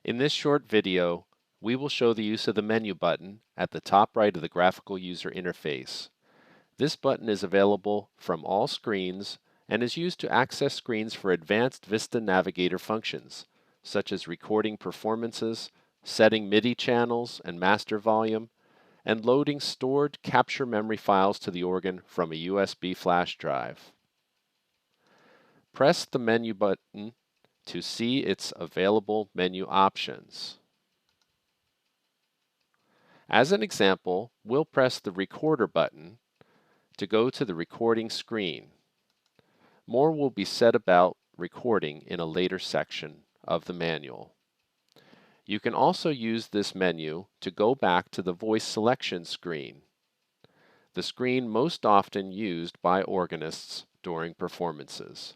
In this short video, we will show the use of the menu button at the top right of the graphical user interface. This button is available from all screens and is used to access screens for advanced Vista Navigator functions, such as recording performances, setting MIDI channels and master volume, and loading stored capture memory files to the organ from a USB flash drive. Press the menu button to see its available menu options. As an example, we'll press the Recorder button to go to the recording screen. More will be said about recording in a later section of the manual. You can also use this menu to go back to the voice selection screen, the screen most often used by organists during performances.